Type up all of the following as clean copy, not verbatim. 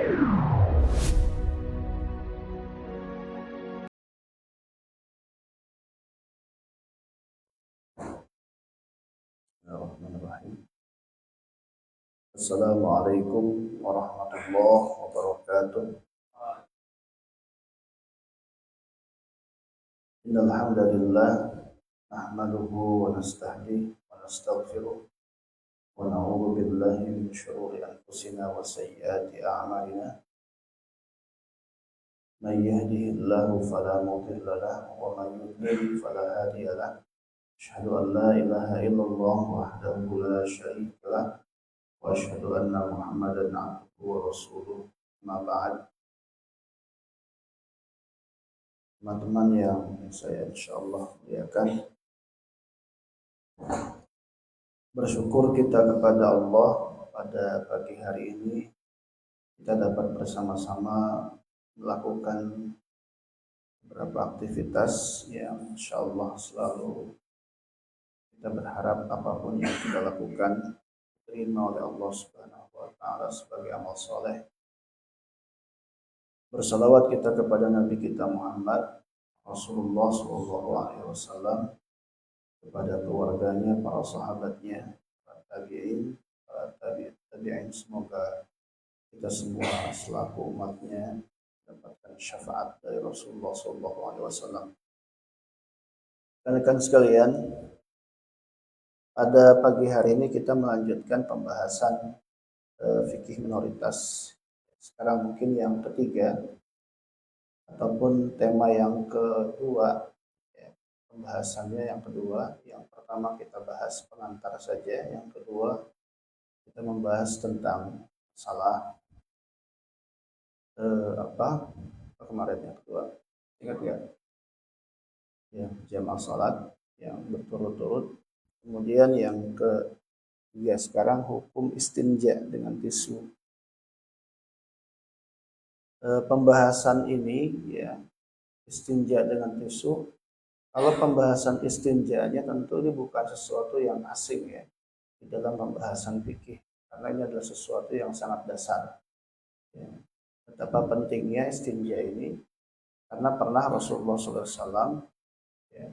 Bismillahirrahmanirrahim. Assalamualaikum warahmatullahi wabarakatuh. Innal hamdalillah nahmaduhu wa nasta'inu wa nastaghfiruh wa na'udzu billahi min shururi anfusina wa sayyiati a'malina. Man yahdihillahu fala mudilla lahu wa man yudlil fala hadiya lahu. Asyhadu an la ilaha illallah wahdahu la syarika lah wa asyhadu anna Muhammadan abduhu wa rasuluh. Ma ba'd. Teman-teman yang saya insyaallah muliakan, bersyukur kita kepada Allah pada pagi hari ini kita dapat bersama-sama melakukan beberapa aktivitas yang insyaallah selalu kita berharap apapun yang kita lakukan diterima oleh Allah Subhanahu wa taala sebagai amal soleh. Bersalawat kita kepada Nabi kita Muhammad Rasulullah SAW, kepada keluarganya, para sahabatnya, para tabi'in, para tabi'in. Semoga kita semua selaku umatnya mendapatkan syafaat dari Rasulullah SAW. Rekan-rekan sekalian, pada pagi hari ini kita melanjutkan pembahasan fikih minoritas. Sekarang mungkin yang ketiga ataupun tema yang kedua, ya, pembahasannya yang kedua. Yang pertama kita bahas pengantar saja, yang kedua kita membahas tentang masalah apa kemarin yang kedua, ingat ya, jamaah salat yang berturut-turut. Kemudian yang ketiga sekarang hukum istinja dengan tisu. Pembahasan ini, ya, istinja dengan tisu. Kalau pembahasan istinjanya tentu ini bukan sesuatu yang asing ya di dalam pembahasan fikih, karena ini adalah sesuatu yang sangat dasar. Ya. Betapa pentingnya istinja ini, karena pernah Rasulullah SAW ya,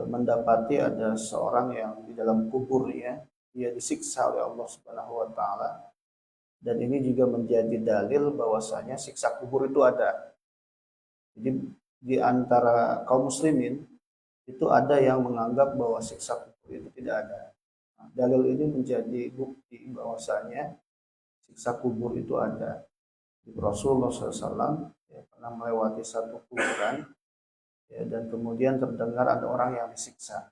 mendapati ada seorang yang di dalam kuburnya dia disiksa oleh Allah Subhanahu wa taala. Dan ini juga menjadi dalil bahwasanya siksa kubur itu ada. Jadi di antara kaum muslimin itu ada yang menganggap bahwa siksa kubur itu tidak ada. Nah, dalil ini menjadi bukti bahwasanya siksa kubur itu ada. Rasulullah SAW ya, pernah melewati satu kuburan ya, dan kemudian terdengar ada orang yang disiksa.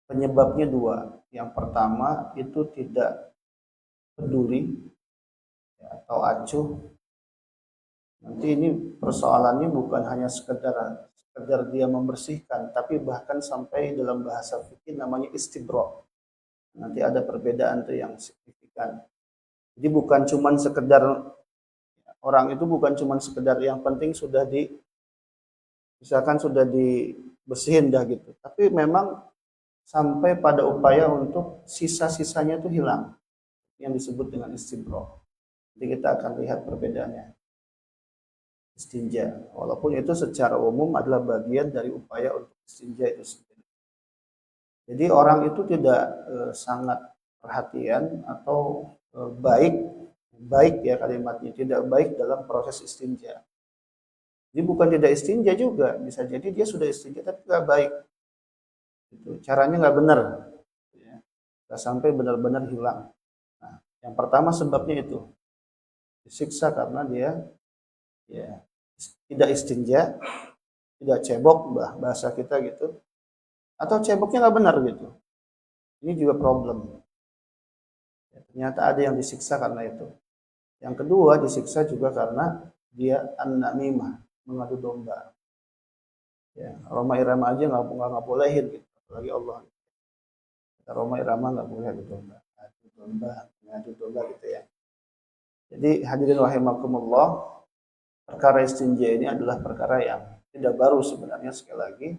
Penyebabnya dua. Yang pertama itu tidak peduli ya, atau acuh. Nanti ini persoalannya bukan hanya sekedar dia membersihkan, tapi bahkan sampai dalam bahasa fikih namanya istibro. Nanti ada perbedaan tuh yang signifikan. Jadi bukan cuman sekedar orang itu bukan cuman sekedar yang penting sudah misalkan sudah dibersihin dah gitu, tapi memang sampai pada upaya untuk sisa-sisanya itu hilang, yang disebut dengan istibro. Jadi kita akan lihat perbedaannya. Istinja, walaupun itu secara umum adalah bagian dari upaya untuk istinja itu sendiri. Jadi orang itu tidak sangat perhatian atau baik ya kalimatnya, tidak baik dalam proses istinja. Jadi bukan tidak istinja juga, bisa jadi dia sudah istinja tapi tidak baik. Itu caranya nggak benar, ya. Nggak sampai benar-benar hilang. Nah, yang pertama sebabnya itu disiksa karena dia ya tidak istinja, tidak cebok, bahasa kita gitu, atau ceboknya nggak benar gitu. Ini juga problem. Ya, ternyata ada yang disiksa karena itu. Yang kedua disiksa juga karena dia an-namimah, mengadu domba. Ya, Roma Irama aja nggak bolehin gitu, apalagi Allah. Kata Roma Irama nggak boleh adu domba, mengadu domba gitu ya. Jadi hadirin rahimakumullah, perkara istinja ini adalah perkara yang tidak baru sebenarnya, sekali lagi.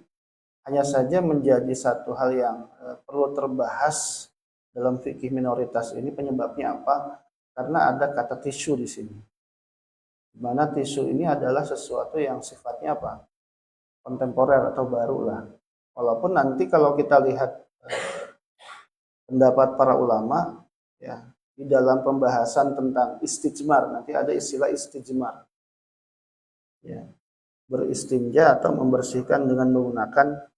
Hanya saja menjadi satu hal yang perlu terbahas dalam fikih minoritas ini. Penyebabnya apa? karena ada kata tisu di sini. Di mana tisu ini adalah sesuatu yang sifatnya apa? Kontemporer atau baru lah. Walaupun nanti kalau kita lihat pendapat para ulama, ya, di dalam pembahasan tentang istijmar, nanti ada istilah istijmar. Ya, beristinja atau membersihkan dengan menggunakan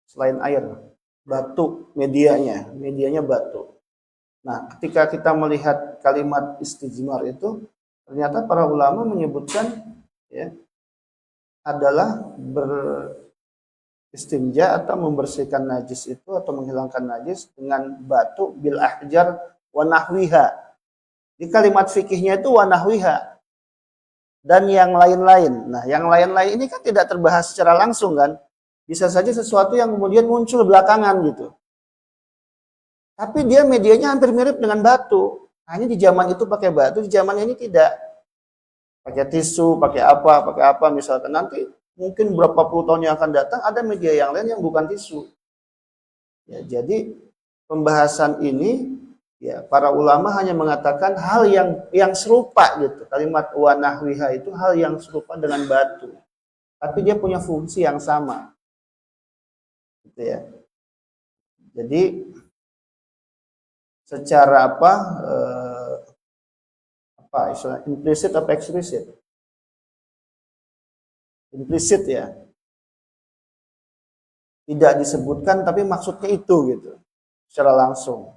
selain air, batu medianya batu. Nah, ketika kita melihat kalimat istijmar itu, ternyata para ulama menyebutkan ya, adalah beristinja atau membersihkan najis itu atau menghilangkan najis dengan batu bil ahjar wa nahwiha. Di kalimat fikihnya itu wa nahwiha dan yang lain-lain. Nah, yang lain-lain ini kan tidak terbahas secara langsung kan? Bisa saja sesuatu yang kemudian muncul belakangan gitu. Tapi dia medianya hampir mirip dengan batu. Hanya di zaman itu pakai batu, di zaman ini tidak. Pakai tisu, pakai apa misalkan. Nanti mungkin berapa puluh tahun yang akan datang ada media yang lain yang bukan tisu. Ya, jadi pembahasan ini ya para ulama hanya mengatakan hal yang serupa gitu. Kalimat wa nahwiha itu hal yang serupa dengan batu. Tapi dia punya fungsi yang sama. Gitu ya. Jadi secara istilah implisit atau eksplisit? Implisit ya. Tidak disebutkan tapi maksudnya itu gitu. Secara langsung.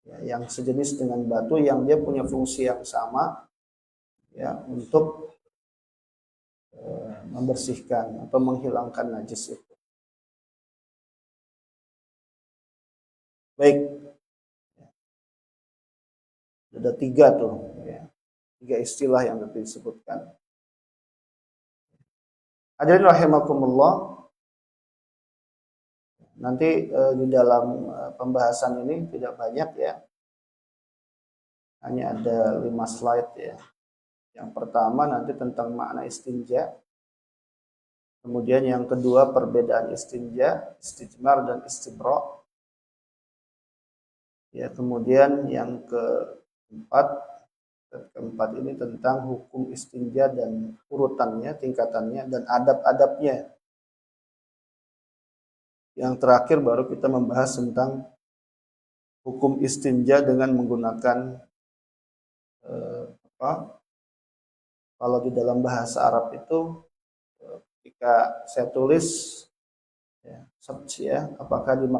Ya, yang sejenis dengan batu yang dia punya fungsi yang sama ya untuk membersihkan atau menghilangkan najis itu. Baik, ada 3 tuh, ya. 3 istilah yang disebutkan. Hadirin rahimakumullah. Nanti di dalam pembahasan ini tidak banyak ya. Hanya ada 5 slide ya. Yang pertama nanti tentang makna istinja. Kemudian yang kedua perbedaan istinja, istijmar dan istibra. Ya, kemudian yang keempat ini tentang hukum istinja dan urutannya, tingkatannya dan adab-adabnya. Yang terakhir baru kita membahas tentang hukum istinja dengan menggunakan kalau di dalam bahasa Arab itu ketika saya tulis ya, search ya, apakah di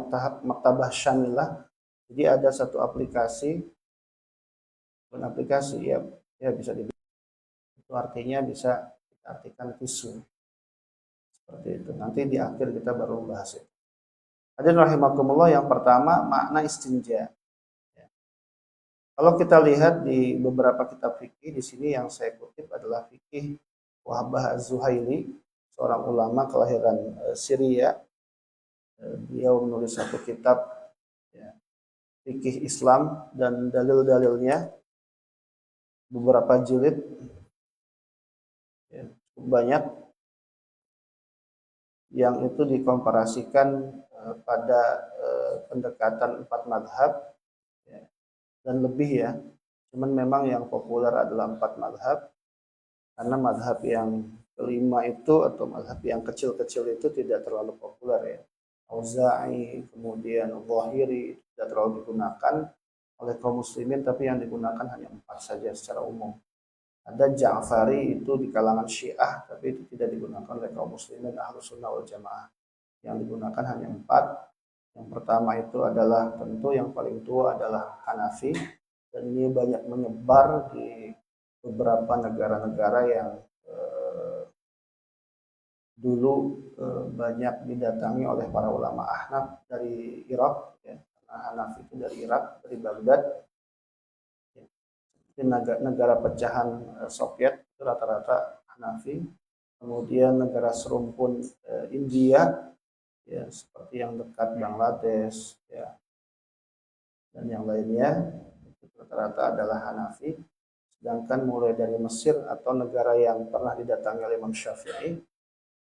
Maktabah Syamilah, jadi ada satu aplikasi ya bisa dibilang itu artinya bisa kita artikan tisu seperti itu. Nanti di akhir kita baru bahas itu. Hadirin rahimakumullah, yang pertama makna istinja. Ya. Kalau kita lihat di beberapa kitab fikih, di sini yang saya kutip adalah fikih Wahbah Az-Zuhaili, seorang ulama kelahiran Syria. Beliau menulis satu kitab ya, fikih Islam dan dalil-dalilnya, beberapa jilid ya, cukup banyak, yang itu dikomparasikan pada pendekatan 4 madhab ya, dan lebih ya. Cuman memang yang populer adalah 4 madhab, karena madhab yang kelima itu atau madhab yang kecil-kecil itu tidak terlalu populer ya. Auza'i, kemudian Zahiri tidak terlalu digunakan oleh kaum muslimin, tapi yang digunakan hanya 4 saja secara umum. Ada Ja'fari itu di kalangan Syiah, tapi itu tidak digunakan oleh kaum muslimin Ahlus Sunnah wal Jamaah. Yang digunakan hanya 4. Yang pertama itu adalah tentu yang paling tua adalah Hanafi, dan ini banyak menyebar di beberapa negara-negara yang dulu banyak didatangi oleh para ulama Ahnaf dari Irak ya. Hanafi itu dari Irak, dari Baghdad. Di negara pecahan Soviet itu rata-rata Hanafi. Kemudian negara serumpun India ya, seperti yang dekat Bangladesh ya, dan yang lainnya itu rata-rata adalah Hanafi. Sedangkan mulai dari Mesir atau negara yang pernah didatangi oleh Imam Syafi'i,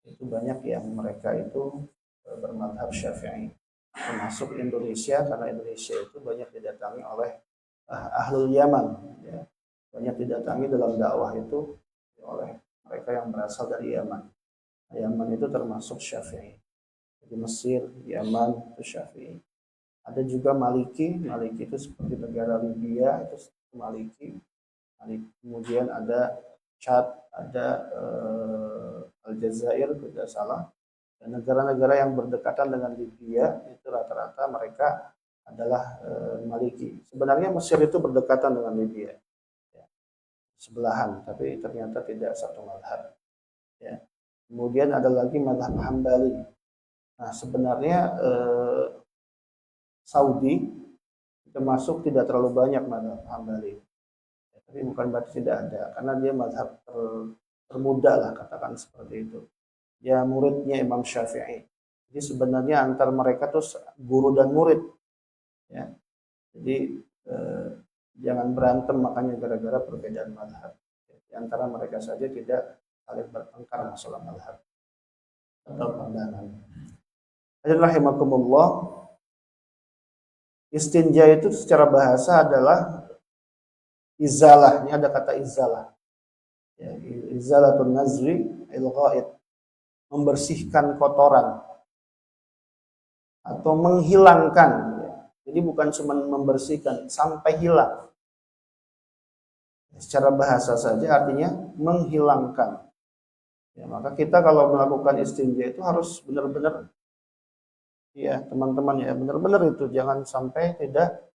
itu banyak yang mereka itu bermadhab Syafi'i. termasuk Indonesia, karena Indonesia itu banyak didatangi oleh ahlul Yaman, ya. Banyak didatangi dalam dakwah itu oleh mereka yang berasal dari Yaman. Yaman itu termasuk Syafi'i. Jadi Mesir, Yaman itu Syafi'i. Ada juga Maliki, Maliki itu seperti negara Libya itu Maliki. Kemudian ada Chad, ada Aljazair, tidak salah. Dan negara-negara yang berdekatan dengan Libya itu rata-rata mereka adalah Maliki. Sebenarnya Mesir itu berdekatan dengan Libya, ya, sebelahan, tapi ternyata tidak satu mazhab. Ya. Kemudian ada lagi mazhab Hambali. Nah, sebenarnya Saudi termasuk tidak terlalu banyak mazhab Hambali. Ya, tapi bukan berarti tidak ada, karena dia mazhab termuda lah, katakan seperti itu. Ya, muridnya Imam Syafi'i. Jadi sebenarnya antar mereka tuh guru dan murid. Ya. Jadi jangan berantem makanya gara-gara perbedaan mazhab. Di antara mereka saja tidak saling bertengkar masalah mazhab atau pandangan. Rahimakumullah, istinja itu secara bahasa adalah izalah. Ini ada kata izalah. Ya, izalatun nazri il-ghaid, membersihkan kotoran atau menghilangkan. Ya. Jadi bukan cuma membersihkan, sampai hilang. Secara bahasa saja artinya menghilangkan. Ya, maka kita kalau melakukan istinja itu harus benar-benar, ya teman-teman, ya benar-benar itu, jangan sampai tidak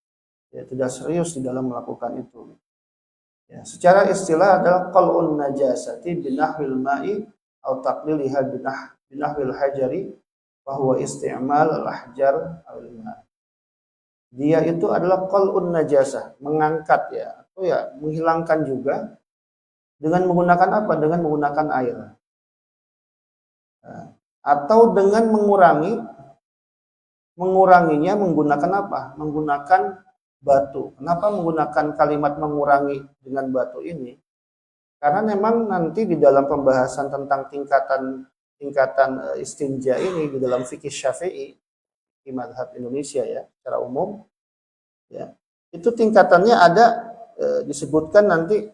serius di dalam melakukan itu. Ya, secara istilah adalah qal'un najasati binahwil ma'i atau taqliliha binahwil hajari wa huwa isti'mal al-ahjar awil ma'. Dia itu adalah qal'un najasah, mengangkat, ya, atau ya menghilangkan juga dengan menggunakan apa? Dengan menggunakan air. Nah, atau dengan menguranginya menggunakan apa? Menggunakan batu. Kenapa menggunakan kalimat mengurangi dengan batu ini? Karena memang nanti di dalam pembahasan tentang tingkatan istinja ini di dalam fikih Syafi'i di mazhab Indonesia, ya, secara umum, ya, itu tingkatannya ada, disebutkan nanti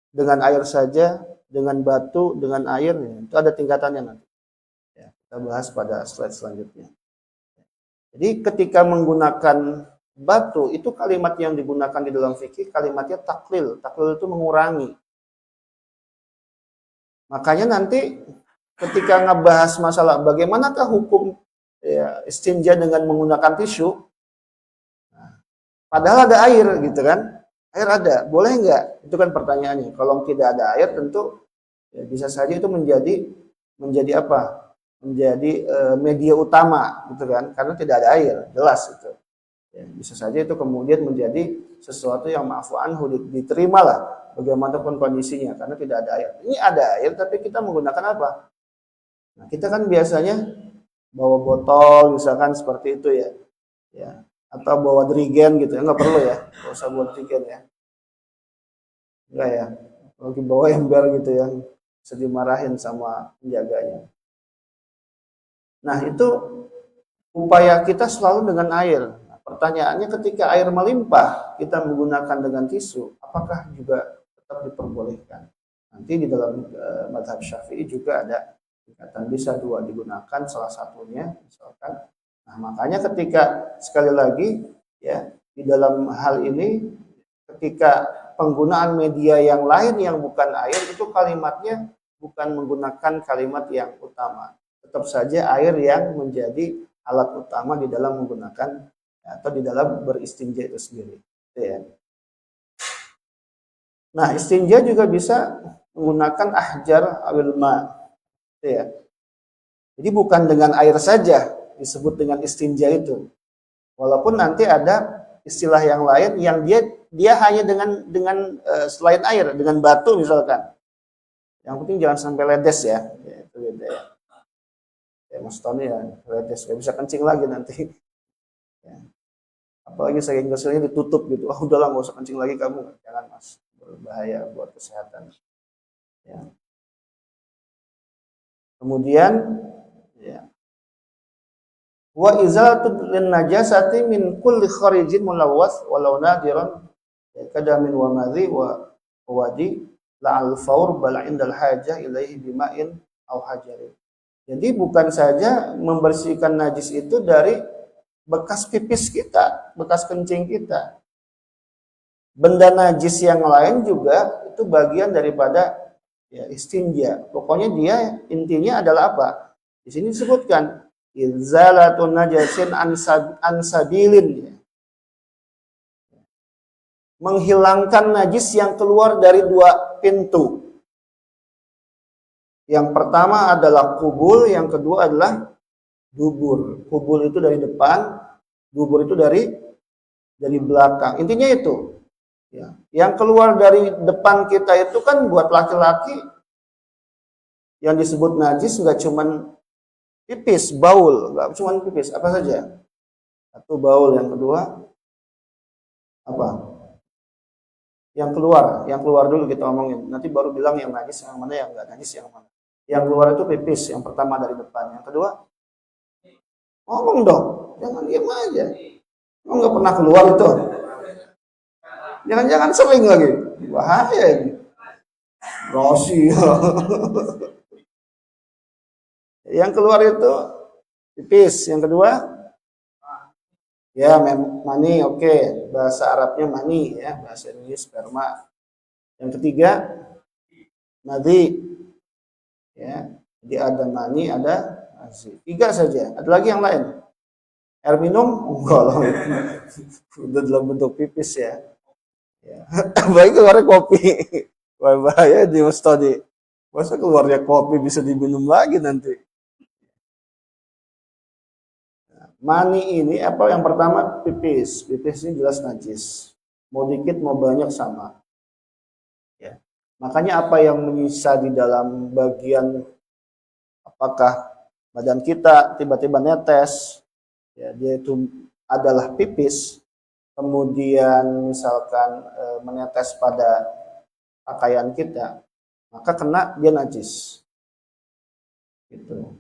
dengan air saja, dengan batu, dengan air, ya, itu ada tingkatannya nanti. Ya, kita bahas pada slide selanjutnya. Jadi ketika menggunakan batu, itu kalimat yang digunakan di dalam fikih kalimatnya taklil. Taklil itu mengurangi. Makanya nanti ketika ngebahas masalah bagaimanakah hukum, ya, istinja dengan menggunakan tisu, nah, padahal ada air gitu kan, air ada, boleh nggak? Itu kan pertanyaannya. Kalau tidak ada air tentu, ya, bisa saja itu menjadi apa? Menjadi media utama gitu kan, karena tidak ada air, jelas itu. Ya, bisa saja itu kemudian menjadi sesuatu yang ma'fu anhu, diterima lah bagaimanapun kondisinya, karena tidak ada air. Ini ada air tapi kita menggunakan apa? Nah, kita kan biasanya bawa botol misalkan seperti itu, ya. Ya, atau bawa dirigen gitu, ya, nggak perlu, ya, nggak usah bawa dirigen, ya. Enggak, ya. Kalau bawa ember gitu, ya, bisa dimarahin sama penjaganya. Nah, itu upaya kita selalu dengan air. Nah, pertanyaannya ketika air melimpah, kita menggunakan dengan tisu, apakah juga tetap diperbolehkan? Nanti di dalam mazhab Syafi'i juga ada tingkatan, bisa dua digunakan, salah satunya misalkan. Nah, makanya ketika sekali lagi, ya, di dalam hal ini ketika penggunaan media yang lain yang bukan air, itu kalimatnya bukan menggunakan kalimat yang utama. Tetap saja air yang menjadi alat utama di dalam menggunakan atau di dalam beristinja itu sendiri. Ya. Nah, istinja juga bisa menggunakan ahjar awil ma. Ya. Jadi bukan dengan air saja disebut dengan istinja itu. Walaupun nanti ada istilah yang lain yang dia hanya dengan selain air, dengan batu misalkan. Yang penting jangan sampai ledes, ya. Ya, itu beda, ya. Ya, Mas Tony, ya, ledes, gak bisa kencing lagi nanti. Ya. Apalagi saking keselnya ditutup gitu. Oh, udahlah, nggak usah kencing lagi kamu. Jangan, Mas, berbahaya buat kesehatan. Ya. Kemudian, ya, Wa izalatu lin najasati min kulli kharijin mulawwas walau nadiran kadamin wa madhi wa wadi la'al faur bal indal hajah ilaihi bima'in au hajarin. Jadi bukan saja membersihkan najis itu dari bekas pipis kita, bekas kencing kita. Benda najis yang lain juga itu bagian daripada ya istinja. Pokoknya dia intinya adalah apa? Di sini disebutkan izalatun najasin ansabilin, ya. Menghilangkan najis yang keluar dari dua pintu. Yang pertama adalah kubul, yang kedua adalah dubur. Kubul itu dari depan, dubur itu dari belakang. Intinya itu. Ya. Yang keluar dari depan kita itu kan buat laki-laki yang disebut najis nggak cuman pipis, baul, nggak cuman pipis, apa saja. Satu baul, yang kedua apa? Yang keluar dulu kita omongin. Nanti baru bilang yang najis yang mana, yang nggak najis yang mana. Yang keluar itu pipis, yang pertama dari depan. Yang kedua, ngomong dong, jangan diam aja. Emang nggak pernah keluar itu? Jangan-jangan sering lagi, bahaya ini. Rosi. Yang keluar itu pipis. Yang kedua, ya mani, oke. Bahasa Arabnya mani, ya. Bahasa Indonesia sperma. Yang ketiga, madhi. Ya, jadi ada mani, ada mazi. 3 saja. Ada lagi yang lain? Air minum? Enggak lah. Udah dalam bentuk pipis, ya. Ya. Baik keluarnya kopi. Wah, bahaya di Ustadi. Masa keluarnya kopi bisa diminum lagi nanti? Mani ini apa? Yang pertama pipis. Pipis ini jelas najis. Mau dikit mau banyak sama. Ya. Makanya apa yang menyisa di dalam bagian, apakah badan kita tiba-tiba netes, ya, dia itu adalah pipis, kemudian misalkan menetes pada pakaian kita, maka kena dia najis. Gitu.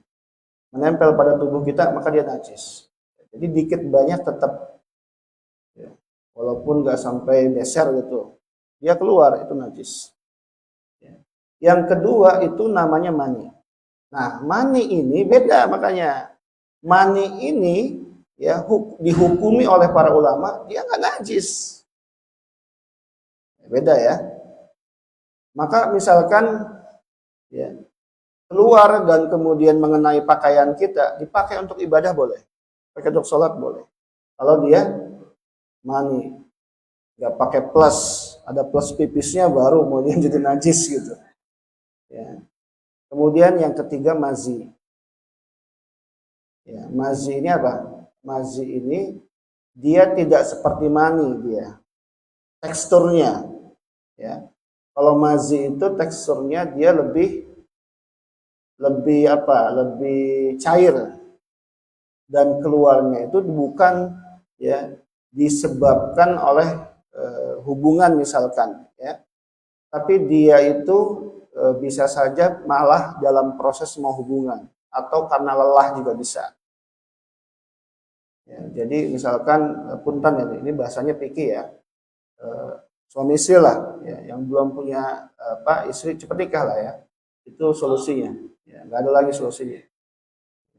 Menempel pada tubuh kita, maka dia najis. Jadi dikit banyak tetap, ya, walaupun nggak sampai beser gitu, dia keluar, itu najis. Yang kedua itu namanya mani. Nah, mani ini beda, makanya mani ini ya dihukumi oleh para ulama dia nggak najis. Beda ya. Maka misalkan ya keluar dan kemudian mengenai pakaian kita, dipakai untuk ibadah boleh, pakai untuk sholat boleh. Kalau dia mani, nggak pakai plus, ada plus pipisnya baru kemudian jadi najis gitu. Ya. Kemudian yang ketiga mazi. Ya, mazi ini apa? Mazi ini dia tidak seperti mani, dia teksturnya. Ya, kalau mazi itu teksturnya dia lebih apa? Lebih cair, dan keluarnya itu bukan ya disebabkan oleh hubungan misalkan, ya, tapi dia itu bisa saja malah dalam proses mau hubungan atau karena lelah juga bisa. Ya, jadi misalkan punten ya, ini bahasanya pikir ya, suami istri lah, ya, yang belum punya istri cepat nikah lah ya, itu solusinya. Ya, nggak ada lagi solusinya.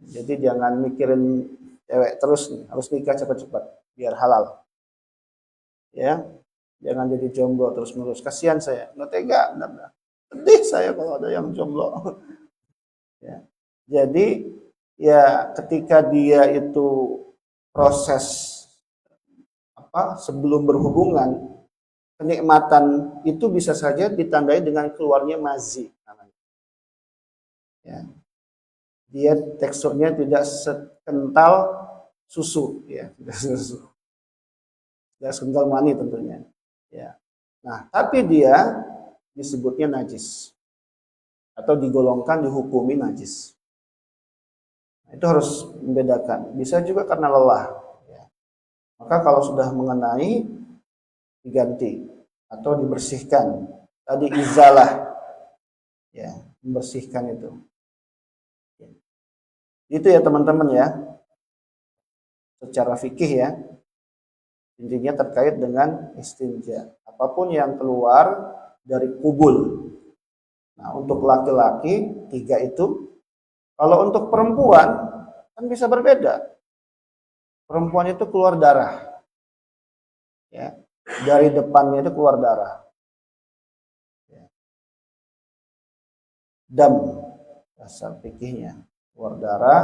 Jadi jangan mikirin cewek terus nih, harus nikah cepat-cepat biar halal. Ya, jangan jadi jomblo terus-menerus. Kasihan saya, nggak tega, benar-benar. Sedih saya kalau ada yang jomblo. Ya. Jadi ya ketika dia itu proses sebelum berhubungan, kenikmatan itu bisa saja ditandai dengan keluarnya mazi. Ya. Dia teksturnya tidak sekental susu, ya, tidak susu, tidak sekental mani tentunya. Ya. Nah, tapi dia disebutnya najis atau digolongkan, dihukumi najis. Nah, itu harus membedakan. Bisa juga karena lelah. Ya. Maka kalau sudah mengenai, diganti atau dibersihkan. Tadi izalah, ya, membersihkan itu. Itu ya teman-teman ya. secara fikih ya. Intinya terkait dengan istinja. Apapun yang keluar dari kubul. Nah, untuk laki-laki 3 itu. Kalau untuk perempuan kan bisa berbeda. Perempuan itu keluar darah. Ya. Dari depannya itu keluar darah. Ya. Dam asal fikihnya keluar darah.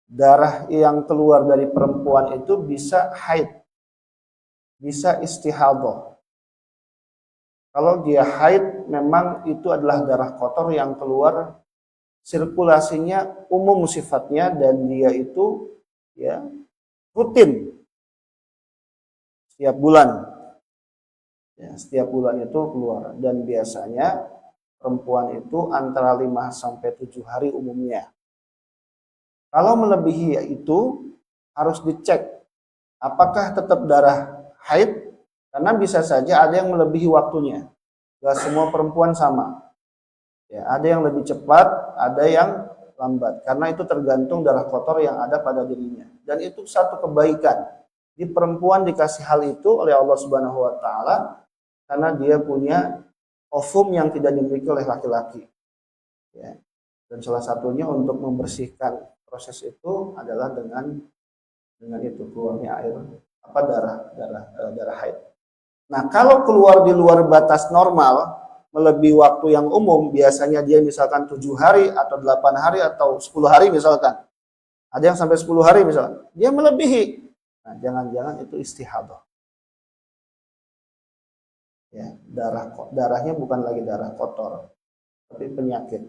Darah yang keluar dari perempuan itu bisa haid, bisa istihadah. Kalau dia haid, memang itu adalah darah kotor yang keluar, sirkulasinya umum sifatnya, dan dia itu ya rutin setiap bulan. Ya, setiap bulan itu keluar, dan biasanya perempuan itu antara 5 sampai 7 hari umumnya. Kalau melebihi itu harus dicek apakah tetap darah haid, karena bisa saja ada yang melebihi waktunya. Gak semua perempuan sama. Ya, ada yang lebih cepat, ada yang lambat. Karena itu tergantung darah kotor yang ada pada dirinya. Dan itu satu kebaikan. Di perempuan dikasih hal itu oleh Allah Subhanahu wa taala karena dia punya ovum yang tidak dimiliki oleh laki-laki. Ya. Dan salah satunya untuk membersihkan proses itu adalah dengan itu keluarnya air darah haid. Nah, kalau keluar di luar batas normal, melebihi waktu yang umum, biasanya dia misalkan 7 hari atau 8 hari atau 10 hari misalkan. Ada yang sampai 10 hari misalkan. Dia melebihi. Nah, jangan-jangan itu istihadah. Ya, darahnya bukan lagi darah kotor, tapi penyakit.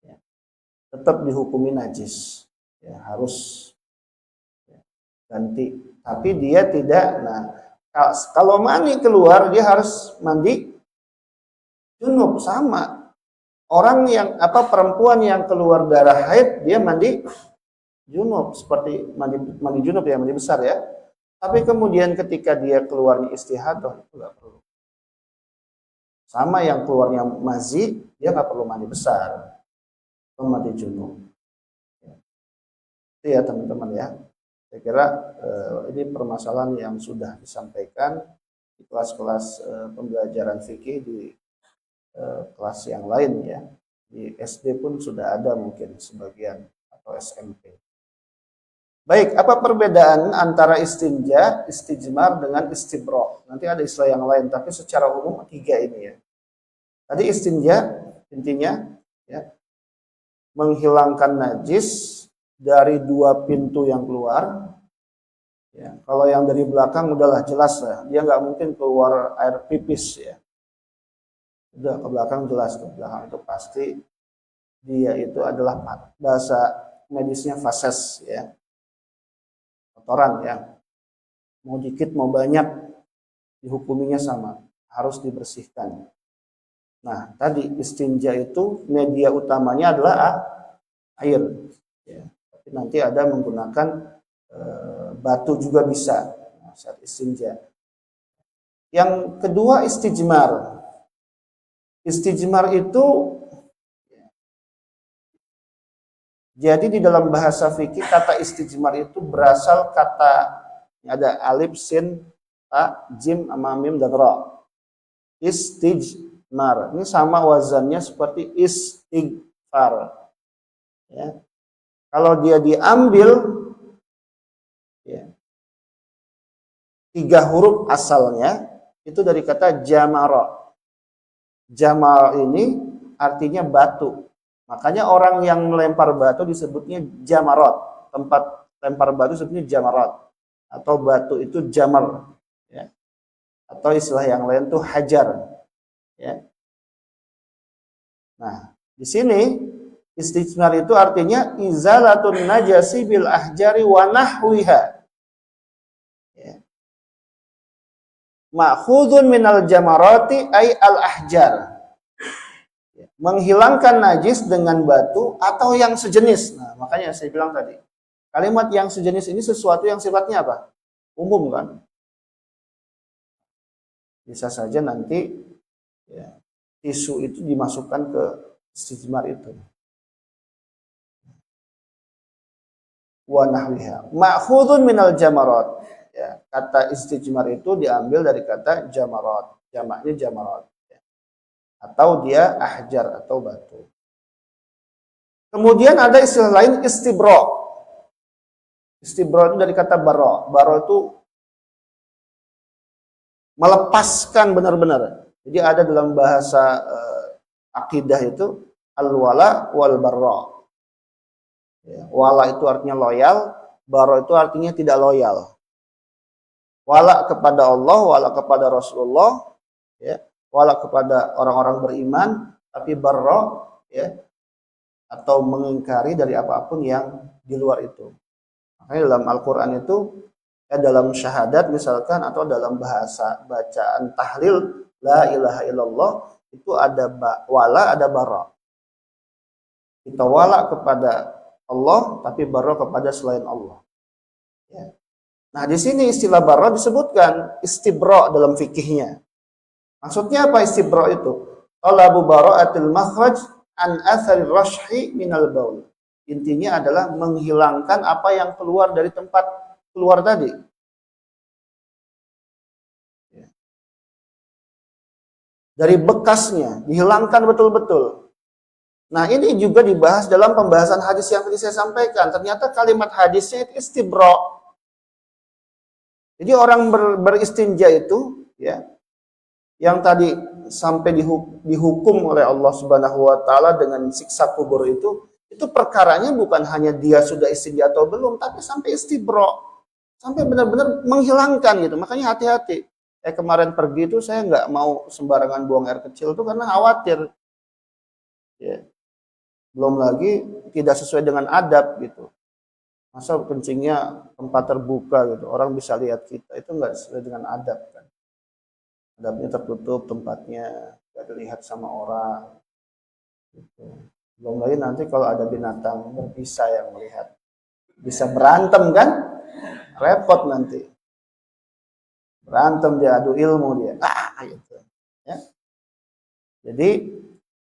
Ya. Tetap dihukumi najis. Ya, harus ganti. Tapi dia tidak. Nah, kalau mani keluar, dia harus mandi junub sama. Orang yang perempuan yang keluar darah haid, dia mandi junub seperti mandi junub ya, mandi besar ya. Tapi kemudian ketika dia keluarnya istihadah, itu nggak perlu. Sama yang keluarnya mazi, dia nggak perlu mandi besar, atau mandi junub. Itu ya teman-teman ya. Saya kira ini permasalahan yang sudah disampaikan di kelas-kelas pembelajaran fikih di kelas yang lain ya. Di SD pun sudah ada mungkin sebagian atau SMP. Baik, apa perbedaan antara istinja, istijmar dengan istibro? Nanti ada istilah yang lain, tapi secara umum 3 ini ya. Tadi istinja intinya ya, menghilangkan najis dari 2 pintu yang keluar. Ya, kalau yang dari belakang udahlah jelas lah, dia nggak mungkin keluar air pipis ya. Udah ke belakang jelas, ke belakang itu pasti dia itu adalah bahasa medisnya fases ya, kotoran ya. Mau dikit mau banyak dihukuminya sama, harus dibersihkan. Nah, tadi istinja itu media utamanya adalah air. Ya. Tapi nanti ada menggunakan batu juga bisa saat istinja. Yang kedua istijmar. Istijmar itu jadi di dalam bahasa fikih kata istijmar itu berasal kata ada alif, sin, ta, jim, sama mim dan ra. Istijmar. Ini sama wazannya seperti istighfar. Ya. Kalau dia diambil ya, 3 huruf asalnya itu dari kata jamara. Jamal ini artinya batu. Makanya orang yang melempar batu disebutnya jamarot. Tempat lempar batu disebutnya jamarot. Atau batu itu jamar. Ya. Atau istilah yang lain itu hajar. Ya. Nah, di sini istijmar itu artinya izalatun najasi bil ahjari wa nahwiha. Ya. Ma'khudun minal jamarati ay al ahjar. Menghilangkan najis dengan batu atau yang sejenis. Nah, makanya saya bilang tadi, kalimat yang sejenis ini sesuatu yang sifatnya apa? Umum kan? Bisa saja nanti ya, tisu itu dimasukkan ke istijmar itu. wa nahwiha. Ma'khudun minal jamarat. Ya, kata istijmar itu diambil dari kata jamarat. Jamaknya jamarat. Ya. Atau dia ahjar atau batu. Kemudian ada istilah lain istibra. Istibra itu dari kata bara. Bara itu melepaskan benar-benar. Jadi ada dalam bahasa akidah itu al-wala wal barra. Ya, wala itu artinya loyal, bara itu artinya tidak loyal. Wala kepada Allah, wala kepada Rasulullah, ya, wala kepada orang-orang beriman, tapi barra, ya, atau mengingkari dari apapun yang di luar itu. Makanya dalam Al-Quran itu, ya, dalam syahadat misalkan atau dalam bahasa bacaan tahlil la ilaha illallah itu ada wala, ada bara. Kita wala kepada Allah, tapi bara kepada selain Allah. Ya. Nah, di sini istilah bara disebutkan istibra dalam fikihnya. Maksudnya apa istibra itu? Talabu bara'atil makhraj an athari rashhi minal baul. Intinya adalah menghilangkan apa yang keluar dari tempat keluar tadi. Dari bekasnya, dihilangkan betul-betul. Nah, ini juga dibahas dalam pembahasan hadis yang tadi saya sampaikan. Ternyata kalimat hadisnya itu istibra. Jadi orang beristinja itu, ya, yang tadi sampai dihukum oleh Allah Subhanahu wa taala dengan siksa kubur itu perkaranya bukan hanya dia sudah istinja atau belum, tapi sampai istibra. Sampai benar-benar menghilangkan gitu. Makanya hati-hati. Kemarin pergi itu saya nggak mau sembarangan buang air kecil itu karena khawatir. Ya. Belum lagi tidak sesuai dengan adab gitu. Masa kencingnya tempat terbuka gitu, orang bisa lihat kita, itu nggak sesuai dengan adab kan. Adabnya tertutup tempatnya, nggak dilihat sama orang. Gitu. Belum lagi nanti kalau ada binatang berbisa yang melihat, bisa berantem kan, repot nanti. Berantem dia, adu ilmu dia, gitu. Ya. Jadi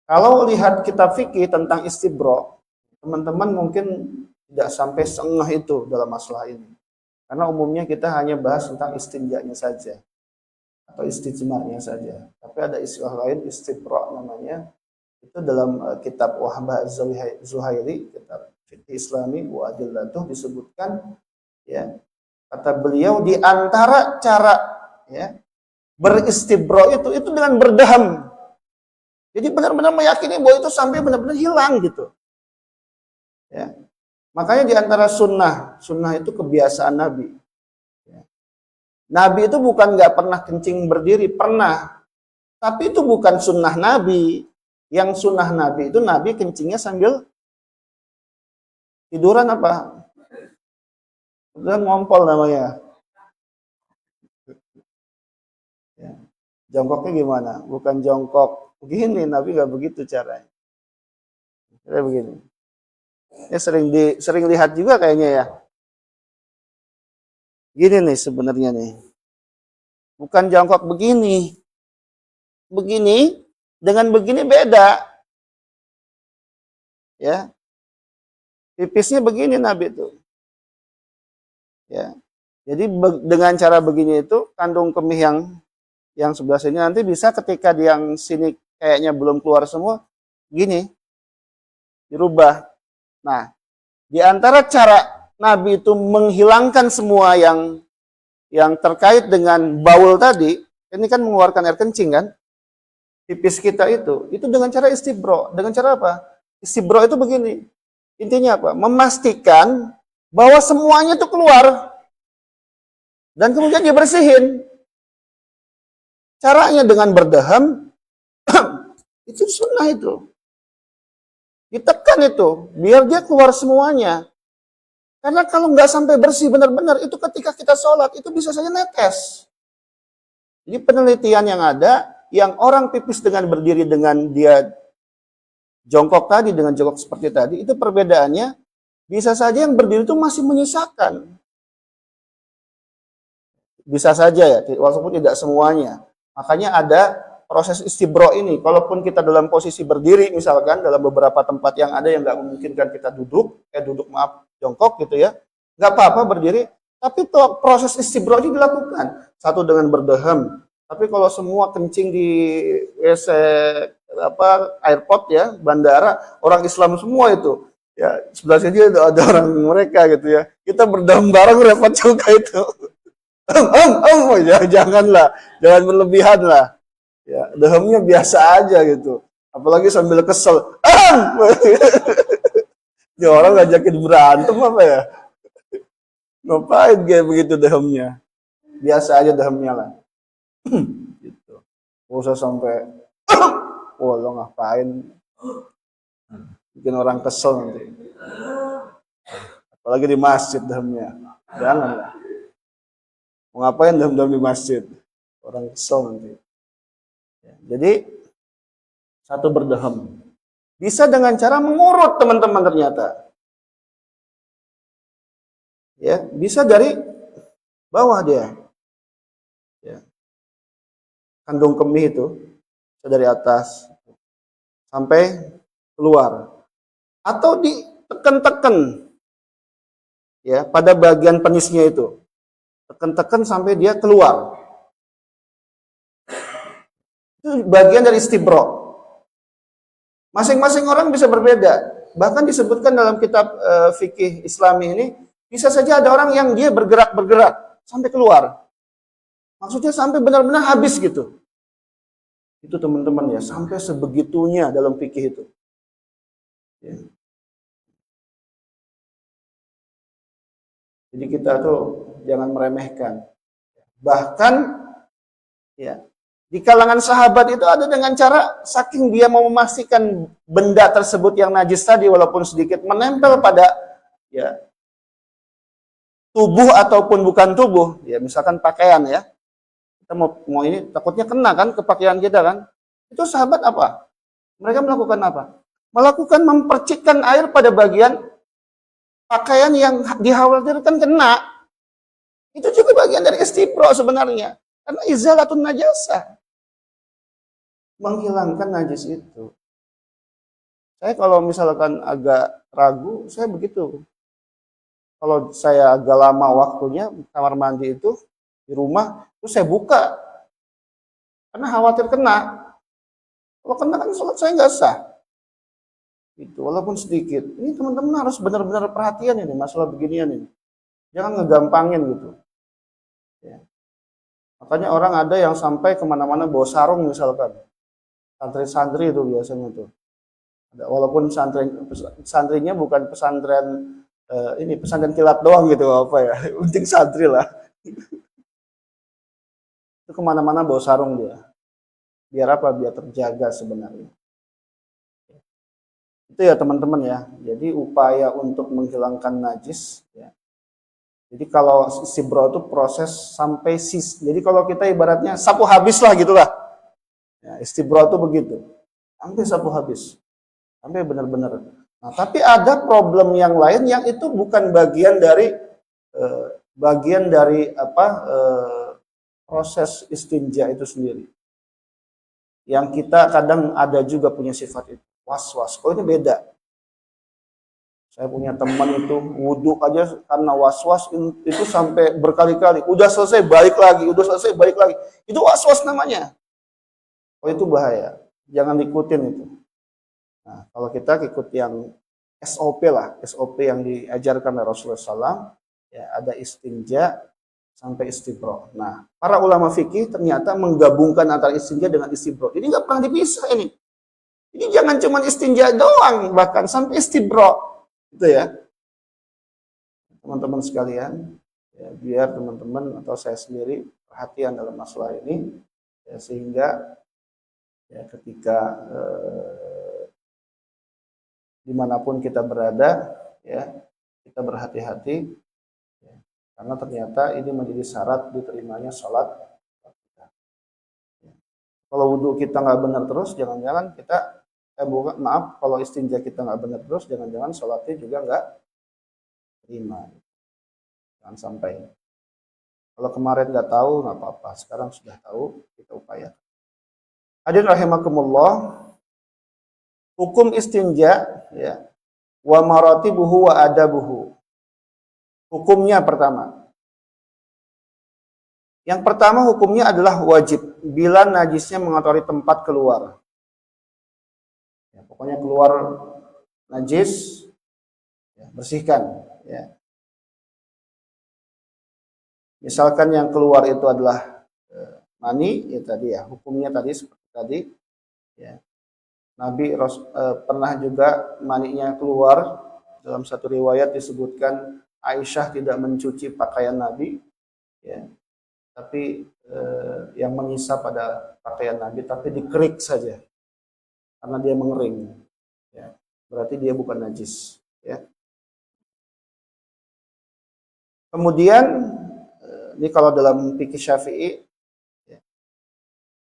kalau lihat kitab fikih tentang istibra, teman-teman mungkin tidak sampai seengah itu dalam masalah ini. Karena umumnya kita hanya bahas tentang istinjanya saja. Atau istijmarnya saja. Tapi ada istilah lain, istibra namanya. Itu dalam kitab Wahbah Zuhairi, kitab Fiqh Islami, wa Adillatuh disebutkan, ya, kata beliau di antara cara, ya, beristibra itu dengan berdaham. Jadi benar-benar meyakini bahwa itu sampai benar-benar hilang gitu. Ya. Makanya di antara sunnah itu kebiasaan Nabi. Nabi itu bukan nggak pernah kencing berdiri, pernah. Tapi itu bukan sunnah Nabi. Yang sunnah Nabi itu Nabi kencingnya sambil tiduran apa? Tiduran ngompol namanya. Ya. Jongkoknya gimana? Bukan jongkok begini, Nabi nggak begitu caranya. Kayak begini. Ya sering lihat juga kayaknya ya. Gini nih sebenarnya nih. Bukan jongkok begini. Begini dengan begini beda. Ya. Pipisnya begini Nabi itu. Ya. Jadi dengan cara begini itu kandung kemih yang sebelah sini nanti bisa ketika di yang sini kayaknya belum keluar semua, gini. Dirubah. Nah, di antara cara Nabi itu menghilangkan semua yang terkait dengan baul tadi, ini kan mengeluarkan air kencing kan? Pipis kita itu dengan cara istibra. Dengan cara apa? Istibra itu begini. Intinya apa? Memastikan bahwa semuanya itu keluar. Dan kemudian dibersihin. Caranya dengan berdaham, itu sunnah itu. Ditekan itu, biar dia keluar semuanya. Karena kalau nggak sampai bersih benar-benar, itu ketika kita sholat, itu bisa saja netes. Jadi penelitian yang ada, yang orang pipis dengan berdiri dengan dia jongkok tadi, dengan jongkok seperti tadi, itu perbedaannya, bisa saja yang berdiri itu masih menyisakan. Bisa saja ya, walaupun tidak semuanya. Makanya ada proses istibra ini, kalaupun kita dalam posisi berdiri, misalkan dalam beberapa tempat yang ada yang nggak memungkinkan kita duduk, jongkok gitu ya, nggak apa-apa berdiri, tapi proses istibro ini dilakukan. Satu dengan berdeham, tapi kalau semua kencing di WC airport ya, bandara, orang Islam semua itu. Ya, sebelah sini ada orang mereka gitu ya. Kita berdeham bareng repot juga itu. Ya, janganlah, jangan berlebihan lah. Ya, dehamnya biasa aja gitu. Apalagi sambil kesel. Ya orang ngajakin berantem apa ya? Ngapain kayak begitu dehamnya? Biasa aja dehamnya lah. Gitu. Gak usah sampai oh lo ngapain? Bikin orang kesel nanti. Apalagi di masjid dehamnya. Janganlah. Mau ngapain daham-daham di masjid? Orang kesel nanti. Ya, jadi satu berdeham. Bisa dengan cara mengurut teman-teman ternyata. Ya, bisa dari bawah dia. Ya. Kandung kemih itu dari atas sampai keluar. Atau ditekan-tekan ya pada bagian penisnya itu. Tekan-tekan sampai dia keluar. Itu bagian dari istibro. Masing-masing orang bisa berbeda. Bahkan disebutkan dalam kitab fikih Islami ini, bisa saja ada orang yang dia bergerak sampai keluar. Maksudnya sampai benar-benar habis gitu. Itu teman-teman ya, sampai sebegitunya dalam fikih itu. Ya. Jadi kita tuh jangan meremehkan. Bahkan ya, di kalangan sahabat itu ada dengan cara saking dia mau memastikan benda tersebut yang najis tadi walaupun sedikit menempel pada ya tubuh ataupun bukan tubuh, ya misalkan pakaian ya. Kita mau ini takutnya kena kan ke pakaian kita kan. Itu sahabat apa? Mereka melakukan apa? Melakukan mempercikkan air pada bagian pakaian yang dikhawatirkan kena. Itu juga bagian dari istibro sebenarnya. Karena izalatun najasa. Menghilangkan najis itu. Saya kalau misalkan agak ragu, saya begitu. Kalau saya agak lama waktunya kamar mandi itu di rumah, terus saya buka. Karena khawatir kena. Kalau kena kan sholat saya nggak sah. Gitu, walaupun sedikit. Ini teman-teman harus benar-benar perhatian ini masalah beginian ini. Jangan ngegampangin gitu. Ya. Makanya orang ada yang sampai kemana-mana bawa sarung misalkan. Santri-santri itu biasanya tuh. Walaupun santrinya bukan pesantren ini pesantren kilat doang gitu apa ya. Penting santri lah. Itu kemana-mana bawa sarung dia. Biar apa? Biar terjaga sebenarnya. Itu ya teman-teman ya. Jadi upaya untuk menghilangkan najis ya. Jadi kalau istibro itu proses sampai jadi kalau kita ibaratnya sapu habis lah gitulah. Ya, istibro itu begitu. Sampai sapu habis. Sampai benar-benar. Nah, tapi ada problem yang lain yang itu bukan bagian dari proses istinja itu sendiri. Yang kita kadang ada juga punya sifat itu. Was-was. Oh ini beda. Saya punya teman itu wudhu aja karena was-was itu sampai berkali-kali. Udah selesai balik lagi, udah selesai balik lagi. Itu was-was namanya. Oh itu bahaya. Jangan ikutin itu. Nah, kalau kita ikut yang SOP lah, SOP yang diajarkan oleh Rasulullah SAW, ya ada istinja sampai istibro. Nah, para ulama fikih ternyata menggabungkan antara istinja dengan istibro. Ini nggak pernah dipisah ini. Ini jangan cuma istinja doang, bahkan sampai istibro. Itu ya. Teman-teman sekalian, ya, biar teman-teman atau saya sendiri perhatian dalam masalah ini, ya, sehingga ya, ketika dimanapun kita berada, ya kita berhati-hati, ya, karena ternyata ini menjadi syarat diterimanya sholat kita. Ya. Kalau wudhu kita nggak benar terus, jangan-jangan kita kalau istinja kita nggak benar terus, jangan-jangan sholatnya juga nggak terima. Jangan sampai. Kalau kemarin nggak tahu nggak apa-apa, sekarang sudah tahu, kita upayakan. Hadirin rahimakumullah, hukum istinja ya wa maratibuhu wa adabuhu. Hukumnya pertama. Yang pertama hukumnya adalah wajib bila najisnya mengotori tempat keluar. Ya, pokoknya keluar najis, ya, bersihkan. Ya. Misalkan yang keluar itu adalah mani, ya tadi ya hukumnya tadi seperti tadi. Ya. Nabi pernah juga maninya keluar. Dalam satu riwayat disebutkan Aisyah tidak mencuci pakaian Nabi, ya, tapi yang menyisa pada pakaian Nabi, tapi dikerik saja karena dia mengering, ya, berarti dia bukan najis. Ya. Kemudian ini kalau dalam fikih Syafi'i, ya,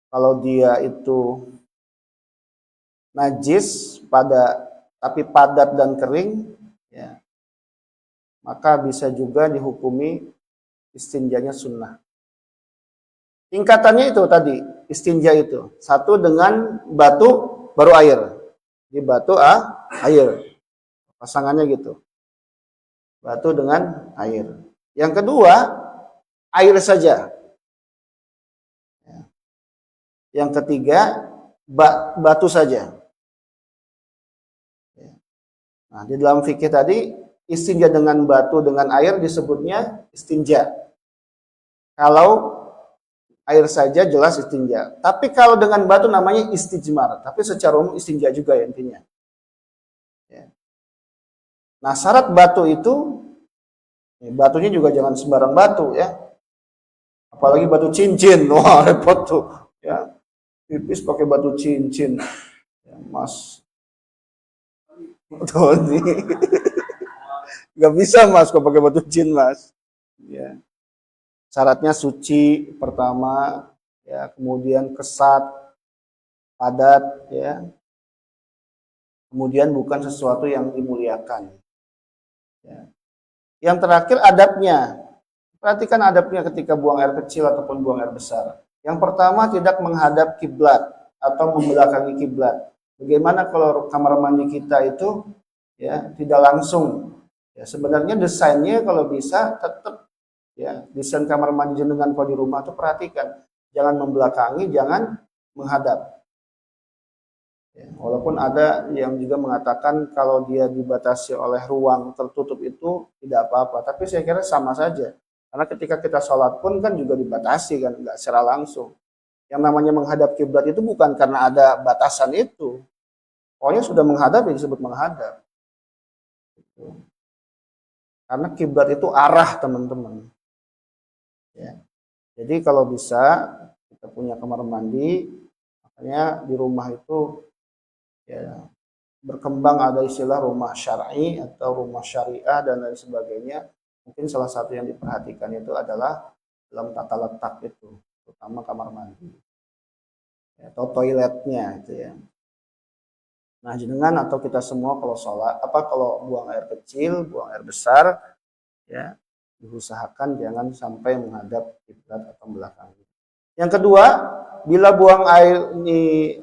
kalau dia itu najis tapi padat dan kering, ya, maka bisa juga dihukumi istinjanya sunnah. Tingkatannya itu tadi, istinja itu. Satu dengan batu baru air. Di batu air. Pasangannya gitu. Batu dengan air. Yang kedua, air saja. Yang ketiga, batu saja. Nah, di dalam fikih tadi, istinja dengan batu dengan air disebutnya istinja. Kalau air saja jelas istinja. Tapi kalau dengan batu namanya istijmar. Tapi secara umum istinja juga ya intinya. Ya. Nah, syarat batu itu, batunya juga jangan sembarang batu ya. Apalagi batu cincin. Wah, repot tuh. Ya. Pipis pakai batu cincin. Ya, Mas. Tuh nih. Gak bisa Mas kalau pakai batu cincin Mas. Ya. Syaratnya suci pertama, ya, kemudian kesat, padat, ya. Kemudian bukan sesuatu yang dimuliakan. Ya. Yang terakhir adabnya. Perhatikan adabnya ketika buang air kecil ataupun buang air besar. Yang pertama tidak menghadap kiblat atau membelakangi kiblat. Bagaimana kalau kamar mandi kita itu, ya, tidak langsung. Ya, sebenarnya desainnya kalau bisa tetap, ya, desain kamar mandi jenengan kalau di rumah itu perhatikan, jangan membelakangi, jangan menghadap. Ya, walaupun ada yang juga mengatakan kalau dia dibatasi oleh ruang tertutup itu tidak apa-apa, tapi saya kira sama saja. Karena ketika kita sholat pun kan juga dibatasi kan, nggak secara langsung. Yang namanya menghadap kiblat itu bukan karena ada batasan itu. Pokoknya sudah menghadap ya disebut menghadap. Karena kiblat itu arah teman-teman. Ya. Jadi kalau bisa kita punya kamar mandi, makanya di rumah itu, ya, berkembang ada istilah rumah syar'i atau rumah syariah dan lain sebagainya. Mungkin salah satu yang diperhatikan itu adalah dalam tata letak itu, terutama kamar mandi, ya, atau toiletnya itu ya. Nah, jenengan atau kita semua kalau sholat, kalau buang air kecil, buang air besar, ya, diusahakan jangan sampai menghadap kiblat atau belakang. Yang kedua, bila buang air ini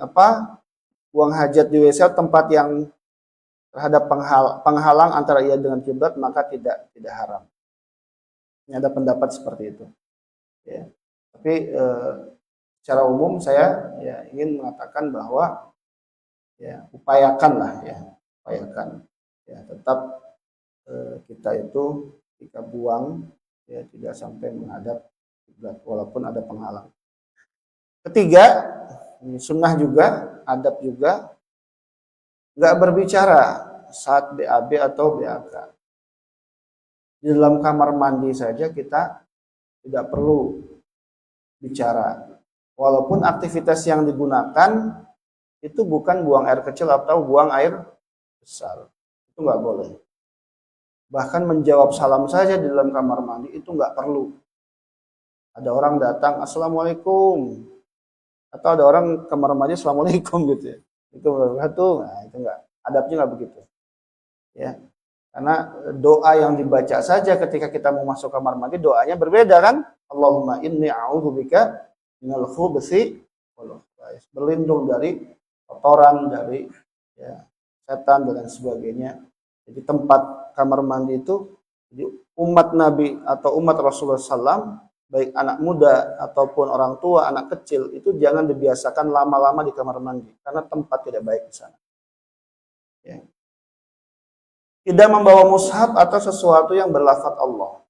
buang hajat di WC tempat yang terhadap penghalang antara ia dengan kiblat, maka tidak haram. Ini ada pendapat seperti itu. Ya. Tapi secara umum saya, ya, ingin mengatakan bahwa, ya, upayakan ya, tetap kita itu ketika buang, ya, tidak sampai menghadap kiblat walaupun ada penghalang. Ketiga, sunnah juga, adab juga, nggak berbicara saat BAB atau BAK. Di dalam kamar mandi saja kita tidak perlu bicara. Walaupun aktivitas yang digunakan itu bukan buang air kecil atau buang air besar. Itu nggak boleh. Bahkan menjawab salam saja di dalam kamar mandi itu nggak perlu. Ada orang datang, Assalamualaikum. Atau ada orang kamar mandi, Assalamualaikum gitu ya. Itu satu, nah itu enggak. Adabnya nggak begitu. Ya. Karena doa yang dibaca saja ketika kita mau masuk kamar mandi, doanya berbeda kan? Allahumma inni a'udzubika minal khubuthi wal khaba'is. Berlindung dari kotoran, dari, ya, setan dan lain sebagainya. Jadi tempat kamar mandi itu Jadi umat Nabi atau umat Rasulullah SAW, baik anak muda ataupun orang tua, anak kecil, itu jangan dibiasakan lama-lama di kamar mandi karena tempat tidak baik di sana. Ya. Tidak membawa mushaf atau sesuatu yang berlafaz Allah.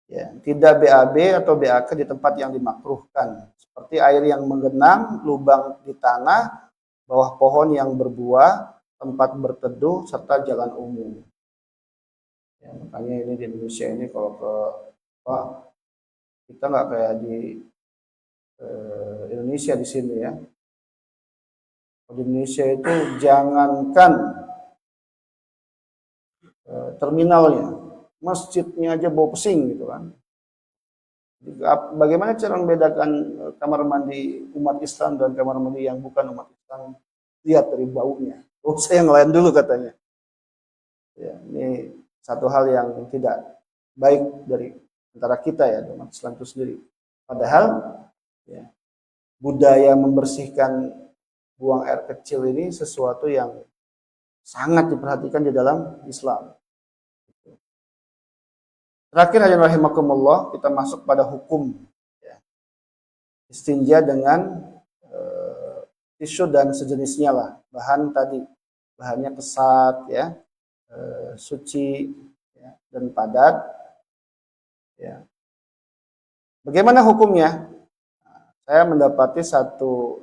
Ya, tidak BAB atau BAK di tempat yang dimakruhkan, seperti air yang menggenang, lubang di tanah, bawah pohon yang berbuah, tempat berteduh, serta jalan umum. Ya, makanya ini di Indonesia ini kalau ke kita nggak kayak di Indonesia di sini ya. Di Indonesia itu jangankan terminalnya, masjidnya aja bau pesing gitu kan. Bagaimana cara membedakan kamar mandi umat Islam dan kamar mandi yang bukan umat Islam? Lihat dari baunya. Oh, saya yang lain dulu katanya. Ya, ini satu hal yang tidak baik dari antara kita ya, umat Islam itu sendiri. Padahal ya, budaya membersihkan buang air kecil ini sesuatu yang sangat diperhatikan di dalam Islam. Terakhir hadirin rahimakumullah, kita masuk pada hukum ya. Istinja dengan tisu dan sejenisnya lah. Bahan tadi, bahannya kesat ya, suci ya, dan padat. Ya. Bagaimana hukumnya? Saya mendapati satu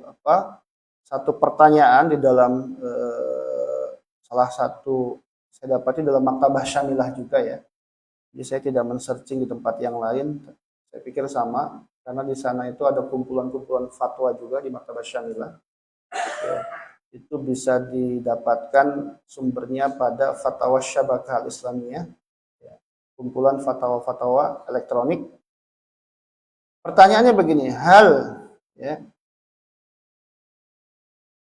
pertanyaan di dalam salah satu saya dapati dalam Maktabah Syamilah juga ya. Jadi saya tidak men-searching di tempat yang lain. Saya pikir sama, karena di sana itu ada kumpulan-kumpulan fatwa juga di Maktabah Syamilah. Ya, itu bisa didapatkan sumbernya pada Fatwa Syabakah Al-Islamiyah. Ya, kumpulan fatwa-fatwa elektronik. Pertanyaannya begini, hal ya,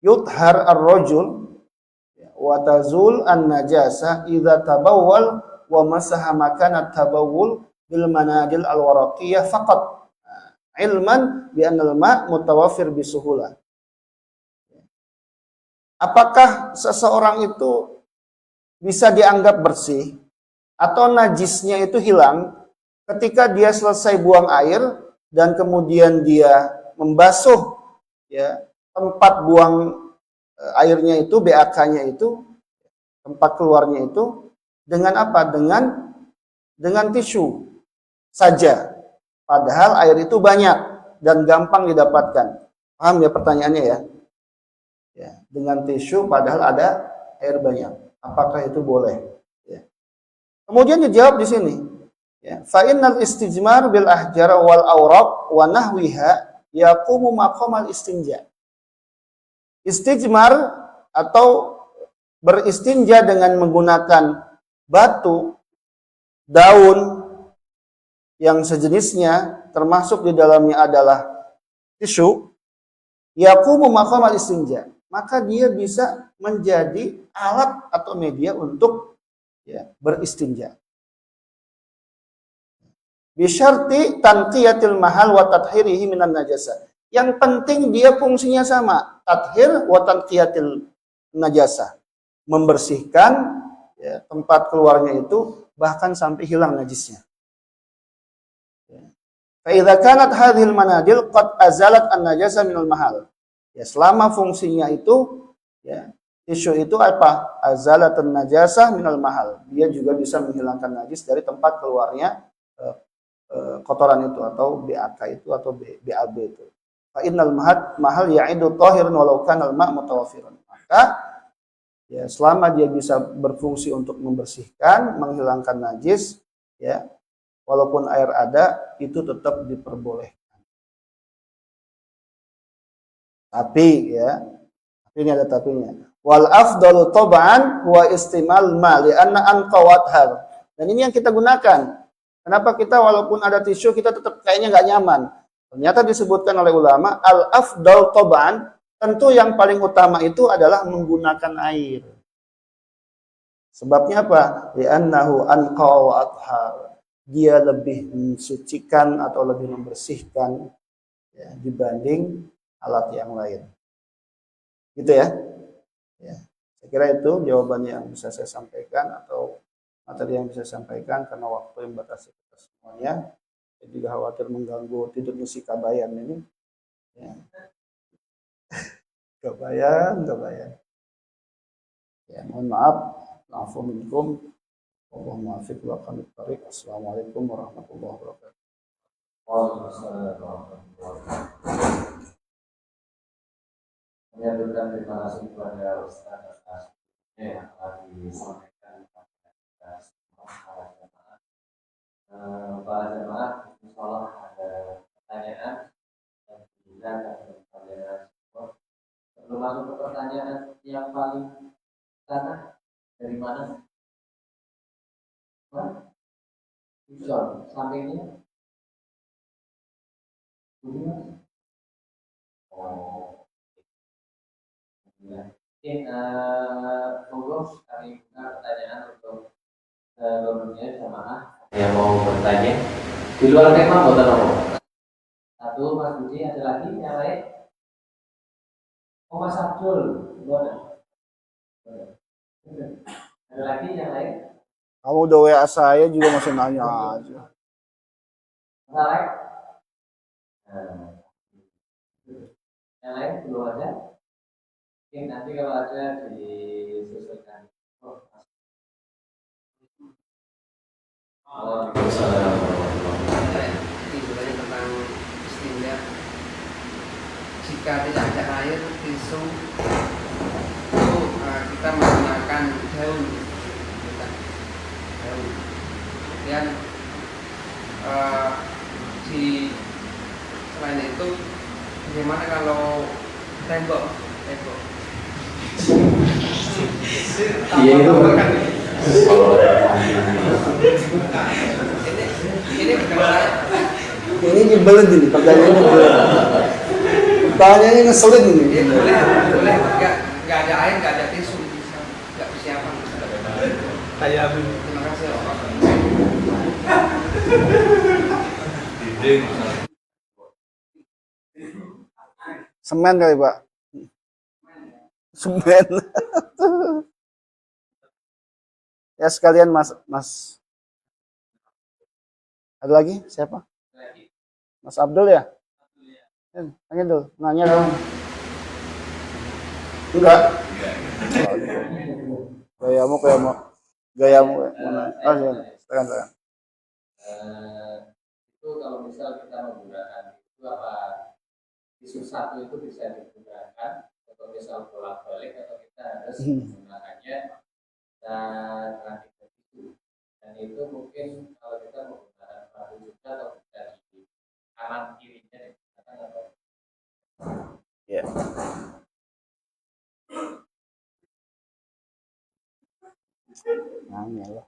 yuthar ar-rajul wa tazul an-najasa idza tabawwal wa masaha makanat tabawul bil manadil al-waraqiyah faqat ilman bi anna al-ma' mutawaffir bisuhulah. Apakah seseorang itu bisa dianggap bersih atau najisnya itu hilang ketika dia selesai buang air dan kemudian dia membasuh ya tempat buang airnya itu, BAK-nya itu, tempat keluarnya itu dengan apa? Dengan tisu saja. Padahal air itu banyak dan gampang didapatkan. Paham ya pertanyaannya ya? Ya, dengan tisu padahal ada air banyak. Apakah itu boleh? Ya. Kemudian dijawab di sini. Ya, fa innal istijmar bil ahjar wal awraq wa nahwiha yaqumu maqamal istinja. Istijmar atau beristinja dengan menggunakan batu, daun yang sejenisnya, termasuk di dalamnya adalah tisu, yaqumu maqamal istinja. Maka dia bisa menjadi alat atau media untuk ya, beristinja. Bisyarti tanqiyatil mahal wa tathhirihi minan najasa. Yang penting dia fungsinya sama, tathhir wa tanqiyatil najasa. Membersihkan ya, tempat keluarnya itu bahkan sampai hilang najisnya. Fa idza kanat hadhil manadil qad azalat an-najasa minal mahal. Ya, selama fungsinya itu ya, tisu itu apa? Azalatun najasa minal mahal. Dia juga bisa menghilangkan najis dari tempat keluarnya kotoran itu atau BAK itu atau BAB itu. Fa innal mahal ya'idu tahiran walau kana al-ma' mutawaffiran. Maka ya selama dia bisa berfungsi untuk membersihkan, menghilangkan najis, ya walaupun air ada itu tetap diperbolehkan. Tapi ya, ini ada tapinya. Wal afdalu tab'an wa istimal ma li anna anqawathar. Dan ini yang kita gunakan. Kenapa kita walaupun ada tisu kita tetap kayaknya nggak nyaman? Ternyata disebutkan oleh ulama al afdal tab'an, tentu yang paling utama itu adalah menggunakan air. Sebabnya apa? Li'annahu anqa wa athhar. Dia lebih mensucikan atau lebih membersihkan ya, dibanding alat yang lain. Gitu ya. Ya. Saya kira itu jawabannya yang bisa saya sampaikan atau materi yang bisa saya sampaikan karena waktu yang batasi kita semuanya. Saya juga khawatir mengganggu tidurnya si Kabayan ini. Ya. Kabayan. Ya, mohon maaf. Maafu minkum. Allahumma muwaffiq wa aqimit thariq. Assalamualaikum warahmatullahi wabarakatuh. Waalaikumsalam warahmatullahi wabarakatuh. Menyatukan terima kasih kepada Ustaz atas yang telah disampaikan kepada kita semua para jemaah. Para jemaah, insya Allah ada pertanyaan dan kita akan pertanyaan semua. Sebelum masuk ke pertanyaan yang paling sana, dari mana? Sampingnya. Oh. Oke, monggo kami buka pertanyaan untuk seluruhnya jamaah yang mau bertanya. Di luar tema buatan nomor. Satu, Mas Budi, ada lagi yang lain? Oh, Mas Abdul, boleh. Ada lagi yang lain? Kamu udah WA saya juga masih nanya aja. Salah? Yang lain belum ada? Oke, nanti kalau ada disesuaikan. Waalaikumsalam. Ini tentang istinja. Jika tidak ada air, tisu itu kita menggunakan daun. Kemudian selain itu, bagaimana kalau tembok? Iya itu. Ini benar. Ini nyebelin ini pertanyaannya. Pertanyaannya ngeselin ini. Ini boleh nggak ada air, nggak ada tisu, nggak persiapan. Terima kasih. Semen kali Pak. Semen. Ya sekalian Mas. Ada lagi? Siapa? Mas Abdul ya? Tanya dulu. Nanya dong. Enggak. Gayamu. Mana? Oh, ya. Silakan. Itu kalau misal kita menggunakan itu apa tisu satu itu bisa digunakan atau misal bolak-balik atau kita harus menggunakannya dan tisu dan itu mungkin kalau kita menggunakan perahu juga atau bisa di kanan kirinya digunakan atau ya. Angel.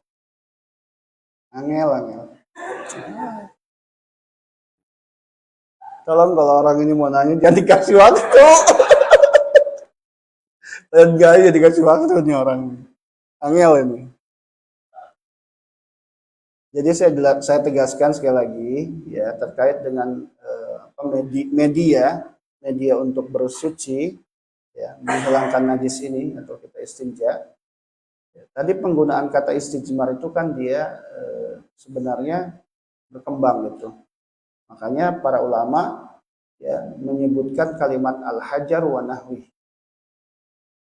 Tolong kalau orang ini mau nanya jangan dikasih waktu. Dan gaya dikasih waktu nih orang. Angel ini. Jadi saya tegaskan sekali lagi ya terkait dengan media untuk bersuci ya menghilangkan najis ini atau kita istinja. Ya, tadi penggunaan kata istijmar itu kan dia sebenarnya berkembang gitu. Makanya para ulama ya menyebutkan kalimat al-hajar wa nahwi.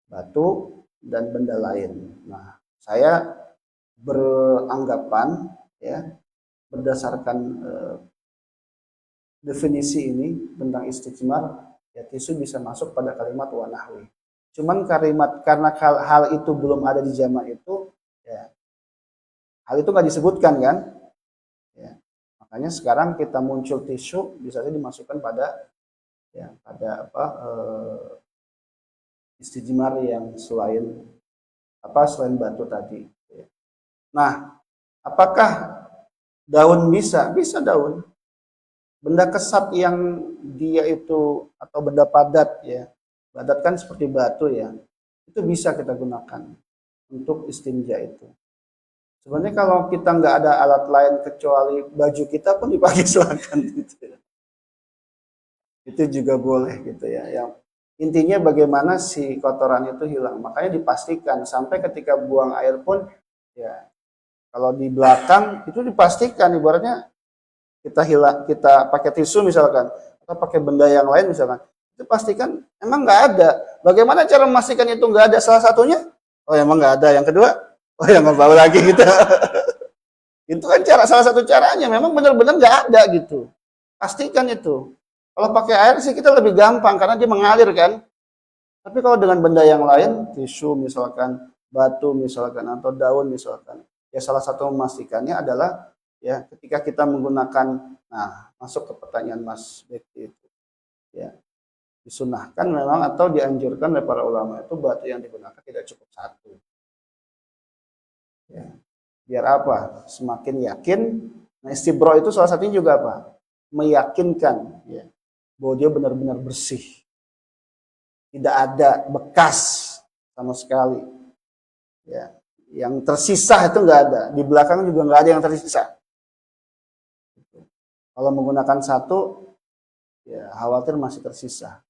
Batu dan benda lain. Nah, saya beranggapan ya berdasarkan definisi ini tentang istijmar ya tisu bisa masuk pada kalimat wa nahwi. Cuman karena hal itu belum ada di zaman itu ya hal itu nggak disebutkan kan ya. Makanya sekarang kita muncul tisu bisa saja dimasukkan pada istijmar yang selain batu tadi. Nah, apakah daun bisa? Bisa daun. Benda kesat yang dia itu atau benda padat ya. Padat kan seperti batu ya. Itu bisa kita gunakan untuk istinja itu. Sebenarnya kalau kita nggak ada alat lain kecuali baju kita pun dipakai silakan gitu ya. Itu juga boleh gitu ya. Yang intinya bagaimana si kotoran itu hilang. Makanya dipastikan sampai ketika buang air pun ya Kalau di belakang itu dipastikan ibaratnya kita pakai tisu misalkan atau pakai benda yang lain misalkan, itu pastikan emang nggak ada. Bagaimana cara memastikan itu nggak ada? Salah satunya, oh emang nggak ada. Yang kedua, oh yang nggak bawa lagi gitu. Itu kan salah satu caranya. Memang benar-benar nggak ada gitu. Pastikan itu. Kalau pakai air sih kita lebih gampang karena dia mengalir kan. Tapi kalau dengan benda yang lain, tisu misalkan, batu misalkan, atau daun misalkan, ya salah satu memastikannya adalah ya ketika kita menggunakan, nah masuk ke pertanyaan Mas Bekti itu, ya disunahkan memang atau dianjurkan oleh para ulama itu batu yang digunakan tidak cukup satu. Ya. Biar apa? Semakin yakin. Nah istibro itu salah satunya juga apa? Meyakinkan ya, bahwa dia benar-benar bersih. Tidak ada bekas sama sekali. Ya, yang tersisa itu nggak ada. Di belakang juga nggak ada yang tersisa. Kalau menggunakan satu, ya khawatir masih tersisa.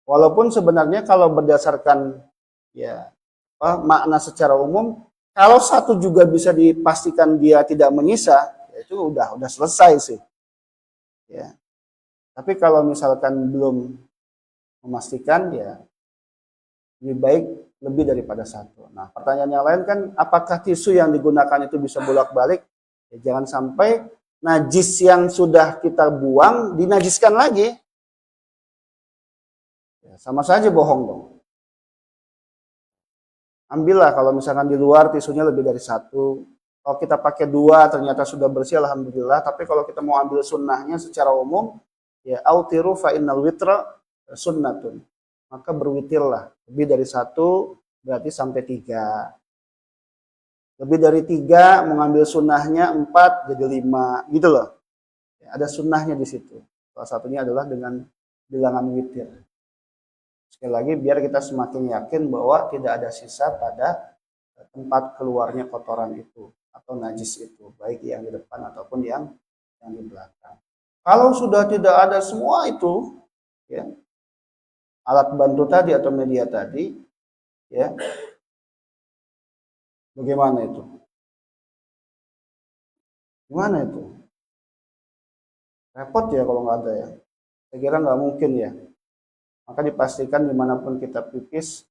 Walaupun sebenarnya kalau berdasarkan ya makna secara umum, kalau satu juga bisa dipastikan dia tidak menyisa, ya itu udah selesai sih. Ya. Tapi kalau misalkan belum memastikan, ya lebih baik lebih daripada satu. Nah, pertanyaan yang lain kan, apakah tisu yang digunakan itu bisa bolak-balik? Ya, jangan sampai najis yang sudah kita buang dinajiskan lagi. Ya, sama saja bohong dong. Ambillah kalau misalkan di luar tisunya lebih dari satu. Kalau kita pakai dua ternyata sudah bersih, alhamdulillah. Tapi kalau kita mau ambil sunnahnya secara umum, ya autiru fa innal witra sunnatun. Maka berwitirlah. Lebih dari satu berarti sampai 3. Lebih dari 3 mengambil sunnahnya 4 jadi 5 gitu loh. Ya, ada sunnahnya di situ. Salah satunya adalah dengan bilangan witir. Sekali lagi biar kita semakin yakin bahwa tidak ada sisa pada tempat keluarnya kotoran itu atau najis itu, baik yang di depan ataupun yang di belakang. Kalau sudah tidak ada semua itu, ya, alat bantu tadi atau media tadi, ya, bagaimana itu? Gimana itu? Repot ya kalau nggak ada ya. Saya kira nggak mungkin ya. Maka dipastikan dimanapun kita pipis,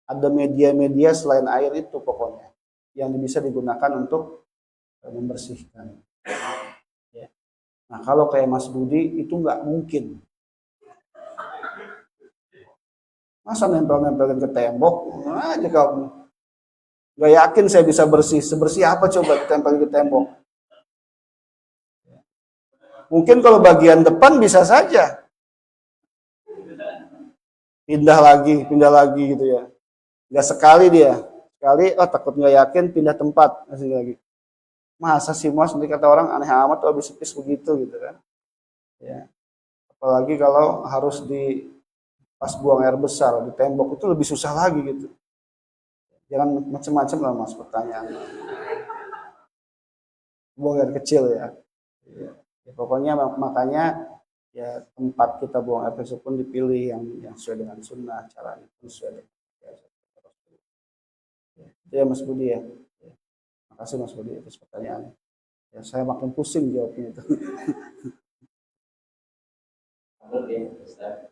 ada media-media selain air itu pokoknya yang bisa digunakan untuk membersihkan. Ya. Nah kalau kayak Mas Budi itu nggak mungkin. Masa nempel-nempelin ke tembok? Aja kamu. Nggak yakin saya bisa bersih. Sebersih apa coba ditempelin ke tembok? Mungkin kalau bagian depan bisa saja. Pindah lagi gitu ya. Nggak sekali dia. Sekali, takut nggak yakin, pindah tempat. Masih lagi. Masa sih Mas, nanti kata orang aneh amat tuh habis pipis begitu gitu kan. Ya. Apalagi kalau harus pas buang air besar di tembok itu lebih susah lagi gitu. Jangan macam-macam lah Mas pertanyaan. Buang air kecil ya. Ya, pokoknya makanya ya tempat kita buang air besar pun dipilih yang sesuai dengan sunnah, caranya pun sesuai dengan ya, itu ya Mas Budi ya. Makasih Mas Budi atas pertanyaannya. Ya, saya makin pusing jawabnya itu. Oke, Ustaz.